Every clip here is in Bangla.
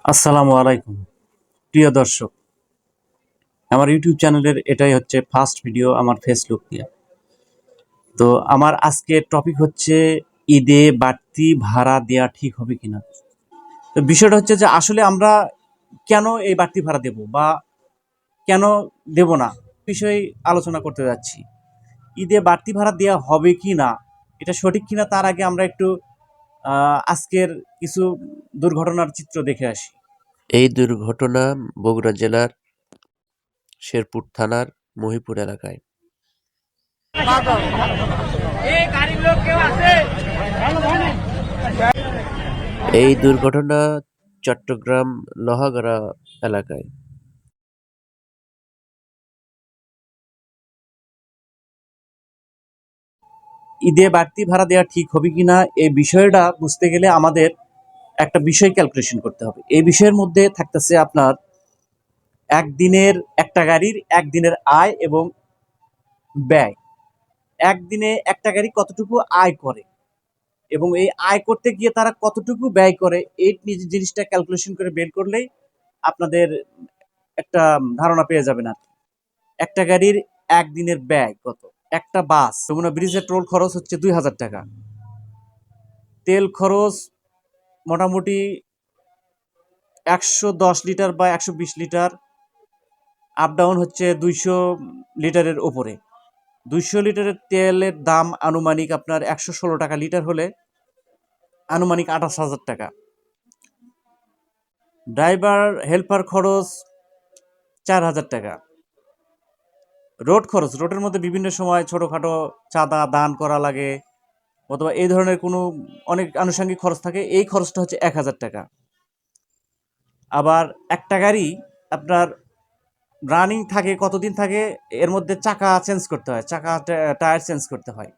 আসসালামু আলাইকুম প্রিয় দর্শক। আমার ইউটিউব চ্যানেলের এটাই হচ্ছে ফার্স্ট ভিডিও আমার ফেস লুক দিয়ে। তো আমার আজকের টপিক হচ্ছে ঈদে বাড়তি ভাড়া দেয়া ঠিক হবে কিনা। তো বিষয়টা হচ্ছে যে আসলে আমরা কেন এই বাড়তি ভাড়া দেব বা কেন দেব না বিষয়ে আলোচনা করতে যাচ্ছি। ঈদে বাড়তি ভাড়া দেয়া হবে কি না, এটা সঠিক কিনা তার আগে আমরা একটু আজকের কিছু দুর্ঘটনার চিত্র দেখে আসি। এই দুর্ঘটনা বগুড়া জেলার শেরপুর থানার মহিপুর এলাকায়। এই দুর্ঘটনা চট্টগ্রাম লোহাগাড়া এলাকায়। ঈদে বাড়তি ভাড়া দেওয়া ঠিক হবে কিনা এই বিষয়টা বুঝতে গেলে আমাদের একটা বিষয় ক্যালকুলেশন করতে হবে। এই বিষয়ের মধ্যে থাকতেছে আপনার একদিনের একটা গাড়ির একদিনের আয় এবং ব্যয়। একদিনে একটা গাড়ি কতটুকু আয় করে এবং এই আয় করতে গিয়ে তারা কতটুকু ব্যয় করে, এই জিনিসটা ক্যালকুলেশন করে বের করলেই আপনাদের একটা ধারণা পেয়ে যাবেন। আর একটা গাড়ির একদিনের ব্যয় কত। একটা বাস যমুনা ব্রিজের টোল খরচ হচ্ছে ২,০০০ টাকা। তেল খরচ মোটামুটি ১১০ লিটার বা ১২০ লিটার, আপ ডাউন হচ্ছে ২০০ লিটারের ওপরে। ২০০ লিটারের তেলের দাম আনুমানিক আপনার ১১৬ টাকা লিটার হলে আনুমানিক ২৮,০০০ টাকা। ড্রাইভার হেল্পার খরচ ৪,০০০ টাকা। রোড খরচ, রোডের মধ্যে বিভিন্ন সময় ছোটোখাটো চাঁদা দান করা লাগে অথবা এই ধরনের কোনো অনেক আনুষঙ্গিক খরচ থাকে, এই খরচটা হচ্ছে ১,০০০ টাকা। আবার একটা গাড়ি আপনার রানিং থাকে কতদিন থাকে, এর মধ্যে চাকা চেঞ্জ করতে হয়, চাকা টায়ার চেঞ্জ করতে হয়।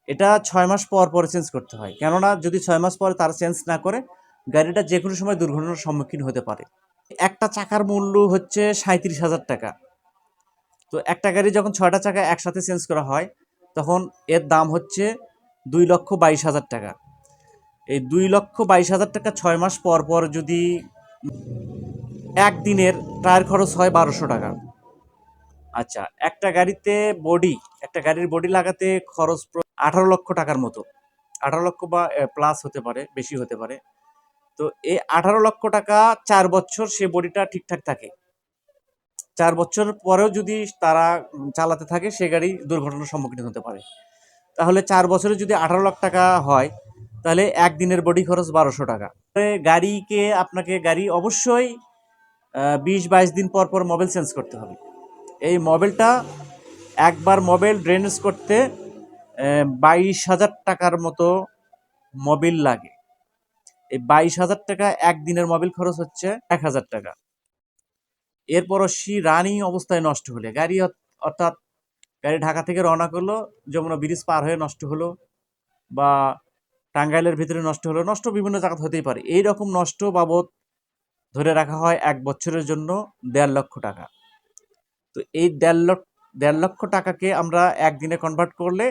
এটা ৬ মাস পর পরে চেঞ্জ করতে হয়, কেননা যদি ৬ মাস পরে তারা চেঞ্জ না করে গাড়িটা যে কোনো সময় দুর্ঘটনার সম্মুখীন হতে পারে। একটা চাকার মূল্য হচ্ছে ৩৭,০০০ টাকা। তো একটা গাড়ি যখন ৬টা চাকা একসাথে চেঞ্জ করা হয় তখন এর দাম হচ্ছে ২,২২,০০০ টাকা। এই ২,২২,০০০ টাকা ৬ মাস পর পর যদি একদিনের টায়ার খরচ হয় ১২০০ টাকা। আচ্ছা, একটা গাড়ির বডি লাগাতে খরচ ১৮ লক্ষ টাকার মতো। ১৮ লক্ষ বা প্লাস হতে পারে, বেশি হতে পারে। তো এই ১৮ লক্ষ টাকা ৪ বছর সে বডিটা ঠিকঠাক থাকে। ৪ বছর পরেও যদি তারা চালাতে থাকে সে গাড়ি দুর্ঘটনার সম্মুখীন হতে পারে। তাহলে ৪ বছরে যদি ১৮ লাখ টাকা হয় তাহলে একদিনের বডি খরচ ১২০০ টাকা। গাড়ি অবশ্যই ২০-২২ দিন পর পর মোবিল চেঞ্জ করতে হবে। এই মোবিলটা একবার মোবিল ড্রেনেজ করতে ২২,০০০ টাকার মতো মোবিল লাগে। এই ২২,০০০ টাকা একদিনের মোবিল খরচ হচ্ছে ১,০০০ টাকা। এরপরও রানিং অবস্থায় নষ্ট হলে অর্থাৎ গাড়ি ঢাকা থেকে রওনা করলো, যমুনা ব্রিজ পার হয়ে নষ্ট হলো বা টাঙ্গাইলের ভিতরে নষ্ট হলো, নষ্ট বিভিন্ন জায়গা হতেই পারে, এই রকম নষ্ট বাবদ ধরে রাখা হয় ১ বছরের জন্য ১.৫ লক্ষ টাকা। তো এই ১.৫ লক্ষ টাকাকে আমরা একদিনে কনভার্ট করলে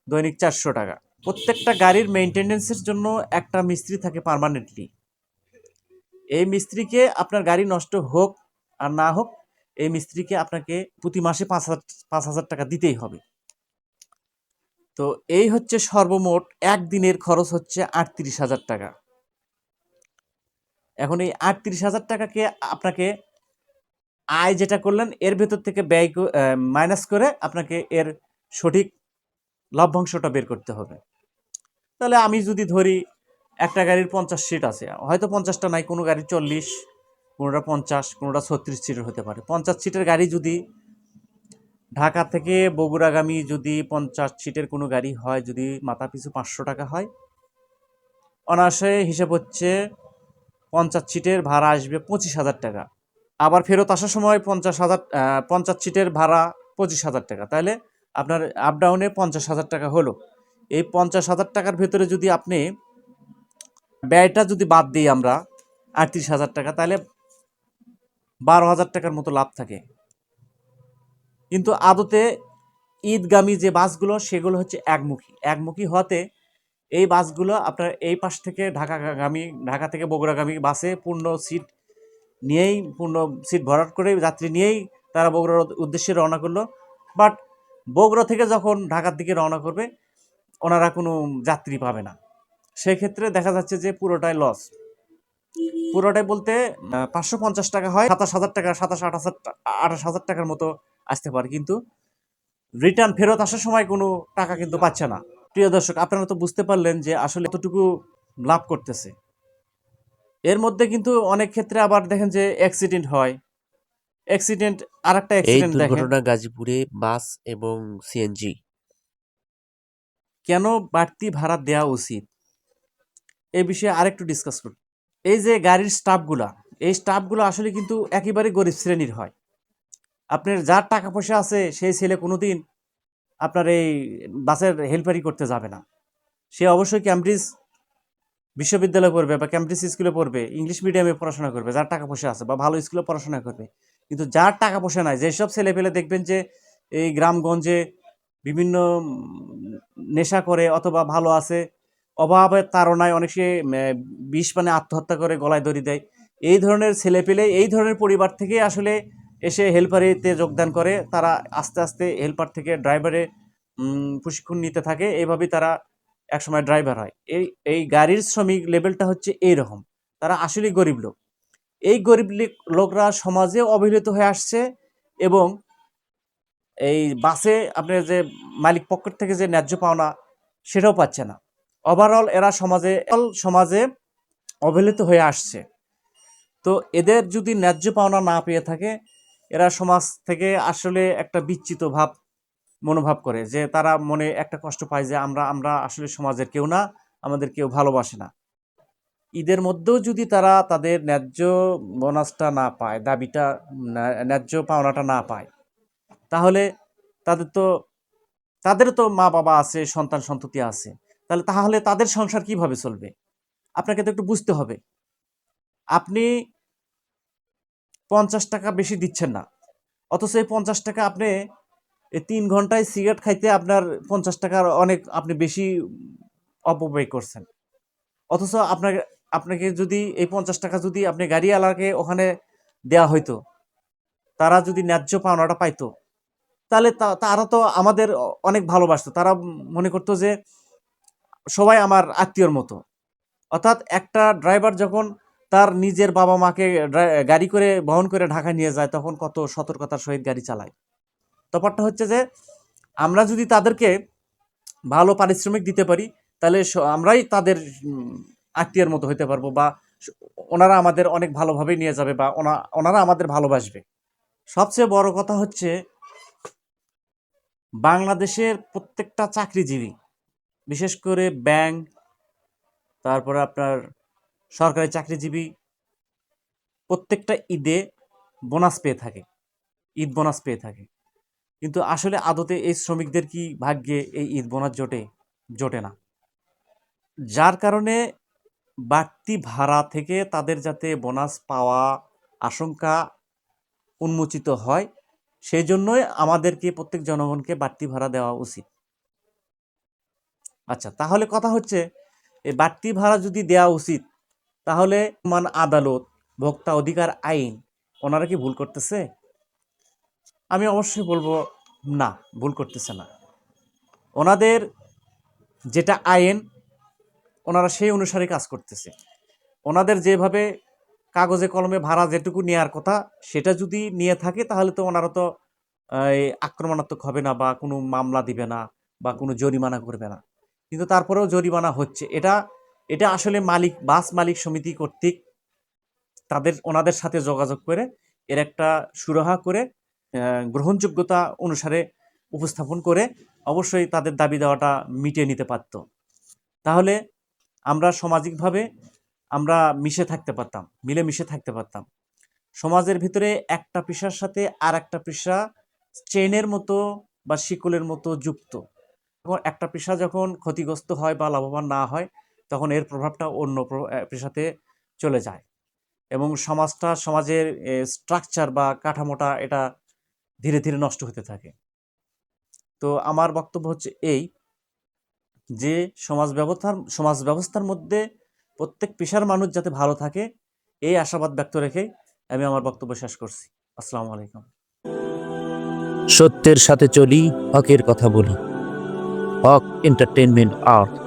দৈনিক ৪০০ টাকা। প্রত্যেকটা গাড়ির মেইনটেনেন্সের জন্য একটা মিস্ত্রি থাকে পার্মানেন্টলি। এই মিস্ত্রিকে আপনার গাড়ি নষ্ট হোক আর না হোক, এই মিস্ত্রিকে আপনাকে প্রতি মাসে ৫,০০০ টাকা দিতেই হবে। তো এই হচ্ছে সর্বমোট একদিনের খরচ হচ্ছে ৩৮,০০০ টাকা। এখন এই ৩৮,০০০ টাকাকে আপনাকে আয় যেটা করলেন এর ভেতর থেকে ব্যয় মাইনাস করে আপনাকে এর সঠিক লভ্যাংশটা বের করতে হবে। তাহলে আমি যদি ধরি একটা গাড়ির ৫০ সিট আছে, হয়তো ৫০টা নাই, কোনো গাড়ি ৪০, কোনোটা ৫০, কোনোটা ৩৬ সিটের হতে পারে। ৫০ সিটের গাড়ি যদি ঢাকা থেকে বগুড়াগামী যদি ৫০ সিটের কোনো গাড়ি হয়, যদি মাথা পিছু ৫০০ টাকা হয়, অনায়াসে হিসেব হচ্ছে ৫০ সিটের ভাড়া আসবে ২৫,০০০ টাকা। আবার ফেরত আসার সময় ৫০ সিটের ভাড়া ২৫,০০০ টাকা। তাহলে আপনার আপ ডাউনে ৫০,০০০ টাকা হলো। এই ৫০,০০০ টাকার ভেতরে যদি আপনি ব্যয়টা যদি বাদ দিই আমরা ৩৮,০০০ টাকা, তাহলে ১২,০০০ টাকার মতো লাভ থাকে। কিন্তু আদতে ঈদগামী যে বাসগুলো সেগুলো হচ্ছে একমুখী হওয়াতে এই বাসগুলো আপনার এই পাশ থেকে ঢাকা থেকে বগুড়াগামী বাসে পূর্ণ সিট নিয়েই পূর্ণ সিট ভরাট করে যাত্রী নিয়েই তারা বগুড়ার উদ্দেশ্যে রওনা করলো। বাট বগুড়া থেকে যখন ঢাকার দিকে রওনা করবে ওনারা কোনো যাত্রী পাবে না। সেক্ষেত্রে দেখা যাচ্ছে যে পুরোটাই লস। পুরোটাই বলতে ৫৫০ টাকা হয়, ২৭,০০০ টাকা, ২৭-২৮,০০০ টাকার মতো আসতে পারে, কিন্তু রিটার্ন ফেরত আসার সময় কোনো টাকা কিন্তু পাচ্ছে না। প্রিয় দর্শক, আপনারা তো বুঝতে পারলেন যে আসলে এতটুকু লাভ করতেছে। এর মধ্যে কিন্তু অনেক ক্ষেত্রে আবার দেখেন যে অ্যাক্সিডেন্ট হয়। অ্যাক্সিডেন্ট, আর একটা এই অ্যাক্সিডেন্ট দেখেন। দুর্ঘটনা গাজীপুরে বাস এবং সিএনজি। কেন বাড়তি ভাড়া দেওয়া উচিত এই বিষয়ে আরেকটু ডিসকাস করি। এই যে গাড়ির স্টাফগুলা, এই স্টাফগুলো আসলে কিন্তু একেবারে গরিব শ্রেণীর হয়। আপনার যার টাকা পয়সা আছে সেই ছেলে কোনোদিন আপনার এই বাসের হেল্পারি করতে যাবে না। সে অবশ্যই ক্যামব্রিজ বিশ্ববিদ্যালয়ে পড়বে বা ক্যামব্রিজ স্কুলে পড়বে, ইংলিশ মিডিয়ামে পড়াশোনা করবে যার টাকা পয়সা আছে, বা ভালো স্কুলে পড়াশোনা করবে। কিন্তু যার টাকা পয়সা নাই, যেসব ছেলেপেলে দেখবেন যে এই গ্রামগঞ্জে বিভিন্ন নেশা করে অথবা ভালো আছে, অভাবের তাড়নায় অনেক সে বিষ পানে আত্মহত্যা করে গলায় দড়ি দেয়, এই ধরনের ছেলেপেলে এই ধরনের পরিবার থেকে আসলে এসে হেল্পারিতে যোগদান করে। তারা আস্তে আস্তে হেল্পার থেকে ড্রাইভারে প্রশিক্ষণ নিতে থাকে, এইভাবেই তারা একসময় ড্রাইভার হয়। এই এই গাড়ির শ্রমিক লেভেলটা হচ্ছে এইরকম। তারা আসলে গরিব লোক। এই গরিব লোকরা সমাজে অবহেলিত হয়ে আসছে, এবং এই বাসে আপনার যে মালিক পক্ষের থেকে যে ন্যায্য পাওনা সেটাও পাচ্ছে না। ওভারঅল এরা সমাজে অবহেলিত হয়ে আসছে। তো এদের যদি ন্যায্য পাওনা না পেয়ে থাকে, এরা সমাজ থেকে আসলে একটা বিচ্যুত ভাব মনোভাব করে, যে তারা মনে একটা কষ্ট পায় যে আমরা আমরা আসলে সমাজের কেউ না, আমাদের কেউ ভালোবাসে না। ঈদের মধ্যেও যদি তারা তাদের ন্যায্য বোনাসটা না পায়, দাবিটা ন্যায্য পাওনাটা না পায়, তাহলে তাদের তো তাদেরও তো মা বাবা আছে, সন্তান সন্ততি আছে। তাহলে তাদের সংসার কিভাবে চলবে? আপনাকে তো একটু বুঝতে হবে। আপনি ৫০ টাকা বেশি দিচ্ছেন না, অথচ এই ৫০ টাকা আপনি এই ৩ ঘন্টায় সিগারেট খাইতে আপনার ৫০ টাকার অনেক আপনি বেশি অপব্যয় করছেন। অথচ আপনাকে আপনাকে যদি এই ৫০ টাকা যদি আপনি গাড়িওয়ালাকে ওখানে দেয়া হইতো, তারা যদি ন্যায্য পাওনাটা পাইতো, তাহলে তারা তো আমাদের অনেক ভালোবাসতো। তারা মনে করতো যে সবাই আমার আত্মীয়র মতো। অর্থাৎ একটা ড্রাইভার যখন তার নিজের বাবা মাকে গাড়ি করে বহন করে ঢাকায় নিয়ে যায়, তখন কত সতর্কতার সহিত গাড়ি চালায়। ব্যাপারটা হচ্ছে যে আমরা যদি তাদেরকে ভালো পারিশ্রমিক দিতে পারি, তাহলে আমরাই তাদের আত্মীয়ের মতো হইতে পারবো, বা ওনারা আমাদের অনেক ভালোভাবে নিয়ে যাবে, বা ওনারা আমাদের ভালোবাসবে। সবচেয়ে বড় কথা হচ্ছে বাংলাদেশের প্রত্যেকটা চাকরিজীবী, বিশেষ করে ব্যাংক, তারপরে আপনার সরকারি চাকরিজীবী, প্রত্যেকটা ঈদে বোনাস পেয়ে থাকে, ঈদ বোনাস পেয়ে থাকে। কিন্তু আসলে আদতে এই শ্রমিকদের কি ভাগ্যে এই ঈদ বোনাস জোটে না। যার কারণে বাড়তি ভাড়া থেকে তাদের যাতে বোনাস পাওয়া আশঙ্কা উন্মোচিত হয়, সেই জন্যই আমাদেরকে প্রত্যেক জনগণকে বাড়তি ভাড়া দেওয়া উচিত। আচ্ছা, তাহলে কথা হচ্ছে এই বাড়তি ভাড়া যদি দেওয়া উচিত, তাহলে আদালত, ভোক্তা অধিকার আইন, ওনারা কি ভুল করতেছে? আমি অবশ্যই বলবো না, ভুল করতেছে না। ওনাদের যেটা আইন, ওনারা সেই অনুসারে কাজ করতেছে। ওনাদের যেভাবে কাগজে কলমে ভাড়া যেটুকু নেওয়ার কথা সেটা যদি নিয়ে থাকে, তাহলে তো ওনারা তো আক্রমণাত্মক হবে না, বা কোনো মামলা দিবে না, বা কোনো জরিমানা করবে না। কিন্তু তারপরেও জরিমানা হচ্ছে। এটা এটা আসলে বাস মালিক সমিতি কর্তৃক ওনাদের সাথে যোগাযোগ করে এর একটা সুরাহা করে গ্রহণযোগ্যতা অনুসারে উপস্থাপন করে অবশ্যই তাদের দাবি দেওয়াটা মিটিয়ে নিতে পারত। তাহলে আমরা সামাজিকভাবে আমরা মিলেমিশে থাকতে পারতাম। সমাজের ভিতরে একটা পেশার সাথে আর একটা পেশা চেইনের মতো বা শিকলের মতো যুক্ত। একটা পেশা যখন ক্ষতিগ্রস্ত হয় বা লাভবান না হয়, তখন এর প্রভাবটা অন্য পেশাতে চলে যায়, এবং সমাজের স্ট্রাকচার বা কাঠামোটা এটা ধীরে ধীরে নষ্ট হতে থাকে। তো আমার বক্তব্য হচ্ছে এই, যে সমাজ ব্যবস্থার মধ্যে প্রত্যেক পেশার মানুষ যাতে ভালো থাকে, এই আশাবাদ ব্যক্ত রেখে আমি আমার বক্তব্য শেষ করছি। আসসালামু আলাইকুম। সত্যের সাথে চলি, হকের কথা বলি। হক এন্টারটেইনমেন্ট আর্ট।